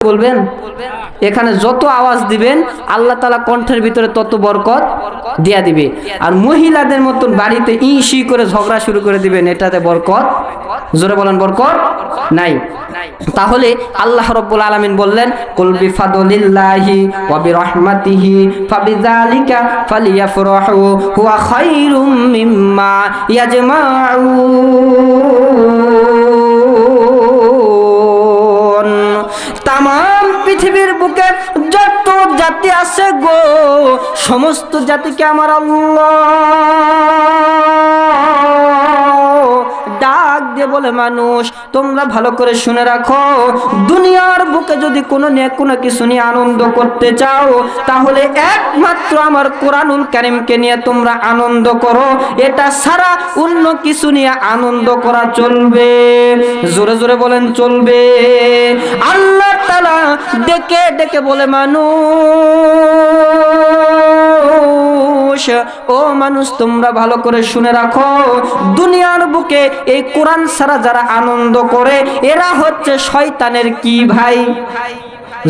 বলবেন? এখানে যত আওয়াজ দিবেন আল্লাহ তাআলা কণ্ঠের ভিতরে তত বরকত দিয়া দিবে। আর মহিলাদের মতন বাড়িতে ইসি করে ঝগড়া শুরু করে দিবেন, এটাতে বরকত, জোরে বলেন, বরকত নাই। তাহলে আল্লাহ রাব্বুল আলামিন বললেন, কুল বিফাদলিল্লাহি ওয়া বিরহমাতিহি ফাবিযালিকা ফালিয়াফরাহু হুয়া খায়রুম মিম্মা ইয়াজমাউন। তাম পৃথিবীর বুকে যত জাতি আছে গো, সমস্ত জাতিকে আমার আল্লাহ ডাক দিয়ে বলে, মানুষ তোমরা ভালো করে শুনে রাখো, দুনিয়ার বুকে যদি কোনো কিছু নিয়ে আনন্দ করতে চাও, তাহলে একমাত্র আমার কোরআনুল কারীমকে নিয়ে তোমরা আনন্দ করো। এটা ছাড়া অন্য কিছু নিয়ে আনন্দ করা চলবে? জোরে জোরে বলেন, চলবে? আল্লাহ তাআলা ডেকে ডেকে বলে, মানুষ, ও মানুষ তোমরা ভালো করে শুনে রাখো, দুনিয়ার বুকে এই কোরআন ছাড়া যারা আনন্দ করে এরা হচ্ছে শয়তানের কি ভাই?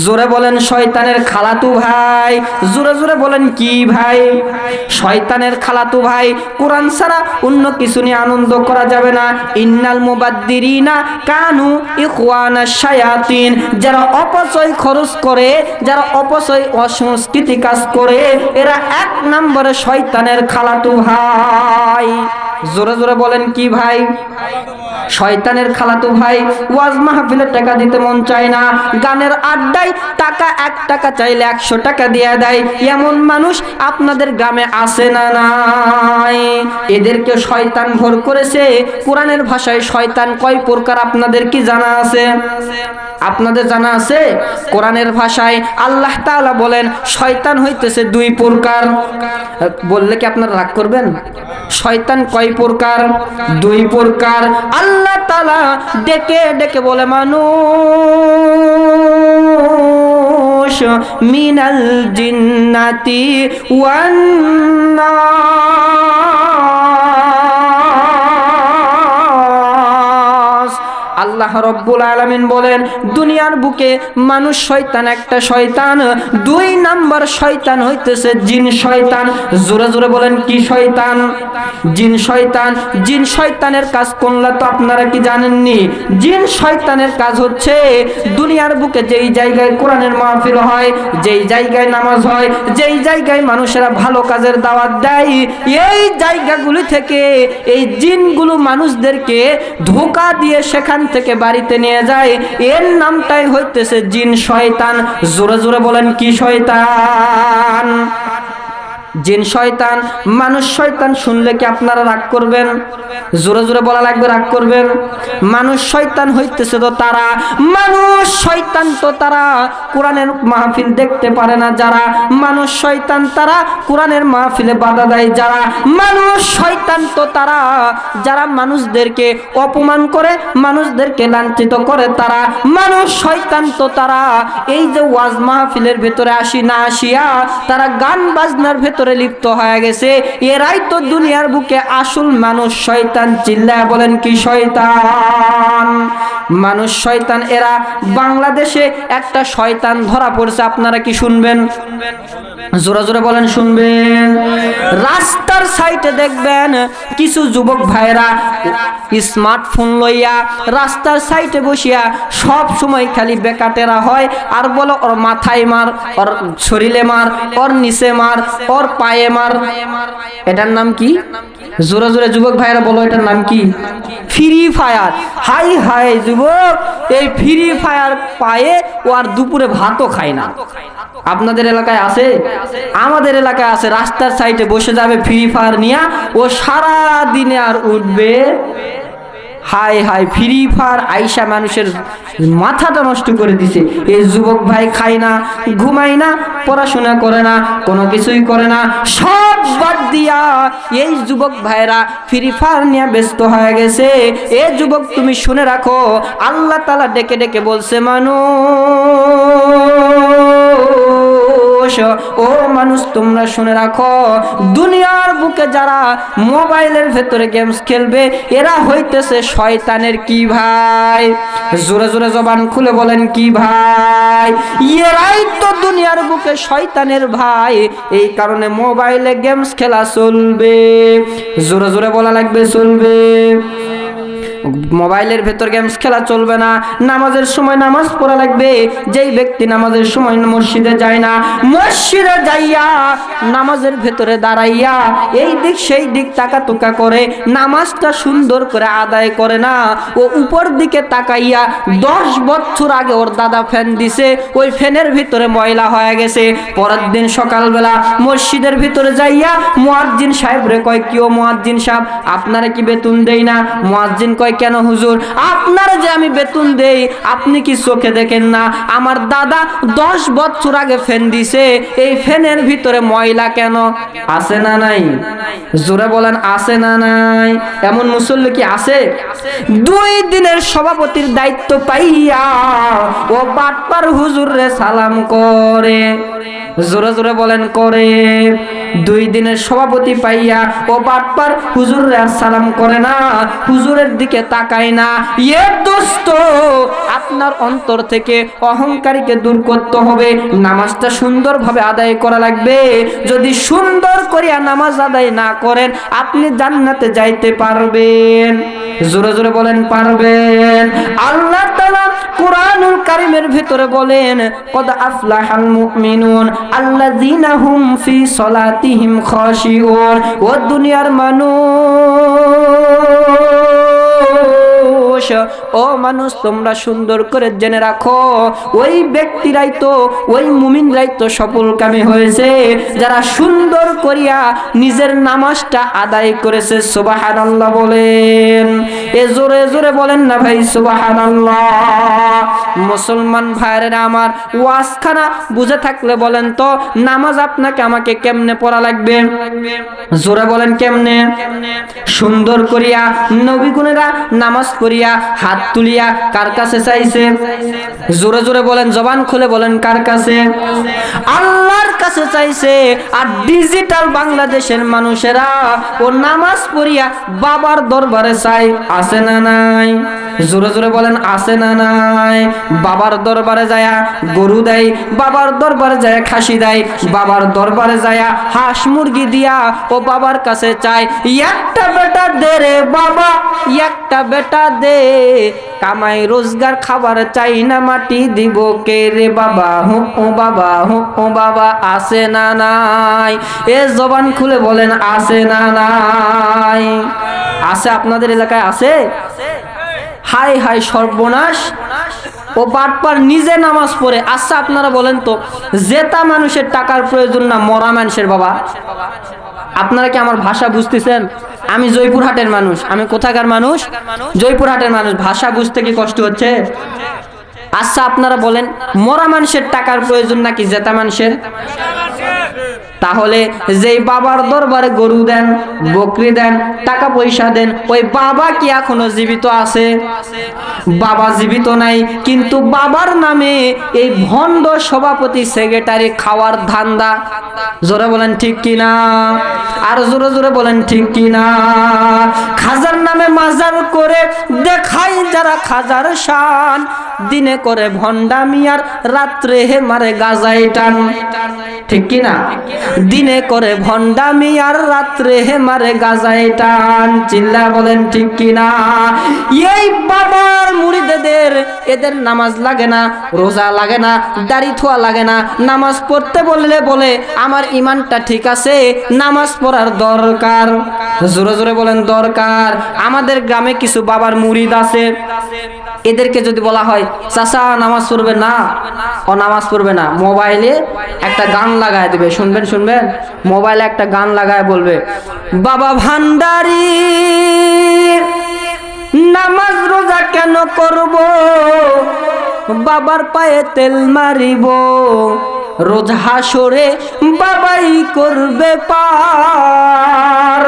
জোরে বলেন, শয়তানের খালাতু ভাই। জোরে জোরে বলেন, কি ভাই? শয়তানের খালাতু ভাই। কোরআন ছাড়া অন্য কিছু নিয়ে আনন্দ করা যাবে না। ইন্নাল মুবাদ্দিরিনা কানু ইখওয়ানাশ শায়াতিন। যারা অপচয় খরচ করে, যারা অপচয় অসংস্কৃতি কাজ করে, এরা এক নম্বরে শয়তানের খালাতু ভাই। জোরে জোরে বলেন, কি ভাই? শয়তানের খালাতু ভাই। ওয়াজ মাহফিলে টাকা দিতে মন চায় না, গানের আড্ডায় টাকা 1 টাকা চাইলে 100 টাকা দিয়ে দেয়, এমন মানুষ আপনাদের গ্রামে আছে না নাই? এদেরকে শয়তান ভর করেছে। কোরআনের ভাষায় শয়তান কয় প্রকার আপনাদের কি জানা আছে? আপনাদের জানা আছে? কোরআনের ভাষায় আল্লাহ তাআলা বলেন শয়তান হইতেছে 2 প্রকার। বললে কি আপনারা রাগ করবেন? শয়তান কয় প্রকার? 2 প্রকার। আল্লাহ তাআলা ডেকে ডেকে বলে, মানুষ মিনাল জিন্নাতি ওয়ান নাস। আল্লাহ রাব্বুল আলামিন বলেন, দুনিয়ার বুকে মানুষ শয়তান একটা শয়তান, 2 নাম্বার শয়তান হইতেছে জিন শয়তান। জোরে জোরে বলেন, কি শয়তান? জিন শয়তান। জিন শয়তানের কাজ কোনলা তো আপনারা কি জানেননি? জিন শয়তানের কাজ হচ্ছে দুনিয়ার বুকে যেই জায়গায় কোরআনের মাহফিল হয়, যেই জায়গায় নামাজ হয়, যেই জায়গায় মানুষেরা ভালো কাজের দাওয়াত দেয়, এই জায়গাগুলি থেকে এই জিনগুলো মানুষদেরকে ধোঁকা দিয়ে সেখান থেকে বাড়িতে নিয়ে যায়। এর নামটাই হইতেছে জিন শয়তান। জোরে জোরে বলেন, কি শয়তান? জিন শয়তান। মানুষ শয়তান শুনলে কি আপনারা রাগ করবেন? জোরে জোরে বলা লাগবে, রাগ করবেন? মানুষ শয়তান হইতেছে তো তারা, মানুষ শয়তান তো তারা কোরআনের মাহফিল দেখতে পারে না যারা, মানুষ শয়তান তারা কোরআনের মাহফিলে বাধা দেয় যারা, মানুষ শয়তান তো তারা যারা মানুষদেরকে অপমান করে, মানুষদেরকে লাঞ্ছিত করে তারা, মানুষ শয়তান তো তারা এই যে ওয়াজ মাহফিলের ভেতরে আসি না আসিয়া তারা গান বাজনার ভেতরে লিপ্ত হয়ে গেছে, এরাই তো দুনিয়ার বুকে আসল মানুষ শয়তান। চিল্লায় বলেন, কি শয়তান? মানুষ শয়তান। এরা বাংলাদেশে একটা শয়তান ধরা পড়ছে, আপনারা কি শুনবেন? জোরে জোরে বলেন, শুনবেন? রাস্তার সাইডে দেখবেন কিছু যুবক ভাইরা স্মার্টফোন লইয়া রাস্তার সাইডে বসিয়া সব সময় খালি বেকাটেরা হয় আর বলো ওর মাথায় মার, ওর শরীরে মার, ওর নিচে মার, ওর পায়ে মার। এটার নাম কি? জোরে জোরে যুবক ভাইরা বলো, এটার নাম কি? Free fire. হাই হাই যুবক, এই ফ্রি ফায়ার পায়ে ও আর দুপুরে ভাতও খায় না। আপনাদের এলাকায় আছে? আমাদের এলাকায় আছে। রাস্তার সাইডে বসে যাবে ফ্রি ফায়ার নিয়ে, ও সারা দিনে আর উঠবে। হাই হাই, ফ্রি ফায়ার আইসা মানুষের মাথাটা নষ্ট করে দিছে। এই যুবক ভাই খায় না, ঘুমায় না, পড়াশোনা করে না, কোনো কিছুই করে না, সব বাদ দিয়া এই যুবক ভাইরা ফ্রি ফায়ার নিয়ে ব্যস্ত হয়ে গেছে। এ যুবক তুমি শুনে রাখো, আল্লাহ তাআলা ডেকে ডেকে বলছে, মানুষ ও মানুষ তোমরা শুনে রাখো, দুনিয়ার বুকে যারা মোবাইলের ভেতরে গেমস খেলবে এরা হইতেছে শয়তানের কি ভাই? জোরে জোরে জবান খুলে বলেন কি ভাই? এরাই তো দুনিয়ার বুকে শয়তানের ভাই। এই কারণে মোবাইলে গেমস খেলা চলবে, জোরে জোরে বলা লাগবে চলবে। মোবাইলের ভেতর গেমস খেলা চলবে না। নামাজের সময় নামাজ পড়া লাগবে। যেই ব্যক্তি নামাজের সময় মসজিদে যায় না, মসজিদে যাইয়া নামাজের ভেতরে দাঁড়াইয়া এই দিক সেই দিক তাকাতুকা করে নামাজটা সুন্দর করে আদায় করে না, ও উপর দিকে তাকাইয়া 10 বছর আগে ওর দাদা ফ্যান দিছে, ওই ফ্যানের ভিতরে ময়লা হয়ে গেছে। পরের দিন সকালবেলা মসজিদের ভিতরে যাইয়া মুয়াজ্জিন সাহেব রে কয়, কি ও মুয়াজ্জিন সাহেব আপনারা কি বেতন দেই না? মুয়াজ্জিন কয়, কেন হুজুর? আপনারা যে আমি বেতন দেই আপনি কি চোখে দেখেন না? আমার দাদা 10 বছর আগে ফ্যান দিছে, এই ফ্যানের ভিতরে ময়লা কেন? আছে না নাই? জোরে বলেন আছে না নাই? এমন মুসল্লি কি আছে? 2 দিনের সভাপতির দায়িত্ব পাইয়া ও বাটপার হুজুর রে সালাম করে, জোরে জোরে বলেন করে। 2 দিনের সভাপতি পাইয়া ও বাটপার হুজুর রে সালাম করে না, হুজুরের দিকে তাকায় না। এ দোস্ত, আপনার অন্তর থেকে অহংকারীকে দূর করতে হবে, নামাজটা সুন্দরভাবে আদায় করা লাগবে। যদি সুন্দর করিয়া নামাজ আদায় না করেন আপনি জান্নাতে যাইতে পারবেন? জোরে জোরে বলেন পারবেন। আল্লাহ তাআলা কুরআনুল কারীমের ভিতরে বলেন, কদ আফলাহাল মুমিনুন আল্লাযীনা হুম ফি সলাতিহিম খাশিউন। ও দুনিয়ার মানুষ, ও মানুষ তোমরা সুন্দর করে জেনে রাখো, ওই ব্যক্তিরাই তো, ওই মুমিনরাই তো সফলকামী হয়েছে যারা সুন্দর করিয়া নিজের নামাজটা আদায় করেছে। সুবহানাল্লাহ বলেন। এ জোরে জোরে বলেন না ভাই সুবহানাল্লাহ। মুসলমান ভাইরা আমার, ওয়াজখানা বুঝে থাকলে বলেন তো নামাজ আপনাকে আমাকে কেমনে পড়া লাগবে? জোরে বলেন কেমনে? সুন্দর করিয়া নবী গুণেরা নামাজ পড়িয়া হাত তুলিয়া কার কাছে চাইছে? জোরে জোরে বলেন, জবান খুলে বলেন কার কাছে? আল্লাহর কাছে চাইছে। আর ডিজিটাল বাংলাদেশের মানুষেরা ও নামাজ পড়িয়া বাবার দরবারে চাই, আছে না নাই? জোরে জোরে বলেন আছে না নাই? বাবার দরবারে যায় গরু দেয়, বাবার দরবারে যায় খাসি দেয়, বাবার দরবারে যায় হাঁস মুরগি দিয়া ও বাবার কাছে চায়, একটা বেটা দে রে বাবা, একটা বেটা দে, কামাই রোজগার খাবার চাই না, মাটি দিব কে রে বাবা, হো ও বাবা, হো ও বাবা, আছে না নাই? এ জবান খুলে বলেন আছে না নাই? আছে আপনাদের এলাকায় আছে? হাই হাই সর্বনাশ। ও বাটপার নিজে নামাজ পড়ে। আচ্ছা আপনারা বলেন তো, জেতা মানুষের টাকার প্রয়োজন না মরা মানুষের? বাবা আপনারা কি আমার ভাষা বুঝতেছেন? আমি জয়পুরহাটের মানুষ। আমি কোথাকার মানুষ? জয়পুরহাটের মানুষ। ভাষা বুঝতে কি কষ্ট হচ্ছে? আচ্ছা আপনারা বলেন, মরা মানুষের টাকার প্রয়োজন নাকি জেতা মানুষের? তাহলে যেই বাবার দরবারে গরু দেন, বকরি দেন, টাকা পয়সা দেন, ওই বাবা কি এখনো জীবিত আছে? বাবা জীবিত নাই, কিন্তু বাবার নামে এই ভণ্ড সভাপতি সেক্রেটারি খাওয়ার ধান্দা। জোরে বলেন ঠিক কিনা? আর জোরে জোরে বলেন ঠিক কিনা? খাজার নামে মাজার করে দেখাই যারা খাজার শান, দিনে করে ভণ্ডামি আর রাত্রে হে মারে গাজাই টান। ঠিক কিনা? দিনে করে ভণ্ডামি আর রাত্রে হে মারে গাজাই টান। চিল্লা বলেন ঠিক কিনা? এই বাবার মুরিদদের এদের নামাজ লাগে না, রোজা লাগে না, দাড়ি থোয়া লাগে না, নামাজ পড়তে বললে বলে আমার ইমানটা ঠিক আছে, নামাজ পড়ার দরকার। জোরে জোরে বলেন দরকার। আমাদের গ্রামে কিছু বাবার মুরিদ আছে, এদেরকে যদি বলা হয় চাচা নামাজ পড়বে না, ও নামাজ পড়বে না, মোবাইলে একটা গান লাগায় দেবে, শুনবেন শুনবেন, মোবাইলে একটা গান লাগায় বলবে, বাবা ভান্ডারি নামাজ রোজা কেন করব, বাবার পায়ে তেল মারিব, রোজ হাসরে বাবাই করবে পার,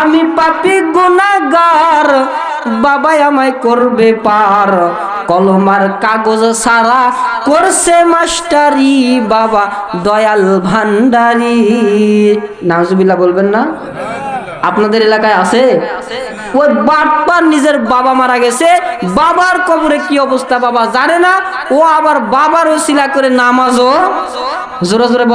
আমি পাপী গুনাহগার বাবাই আমায় করবে পার, কলমার কাগজ সারা করছে মাস্টারি, বাবা দয়াল ভান্ডারি। নাউজুবিল্লাহ বলবেন না? আপনাদের এলাকায় আছে? ওই বাবার নিজের বাবা মারা গেছে, বাবার কবরে কি অবস্থা বাবা জানে না, ও আবার বাবার ওসিলা করে নামাজও জোরে জোরে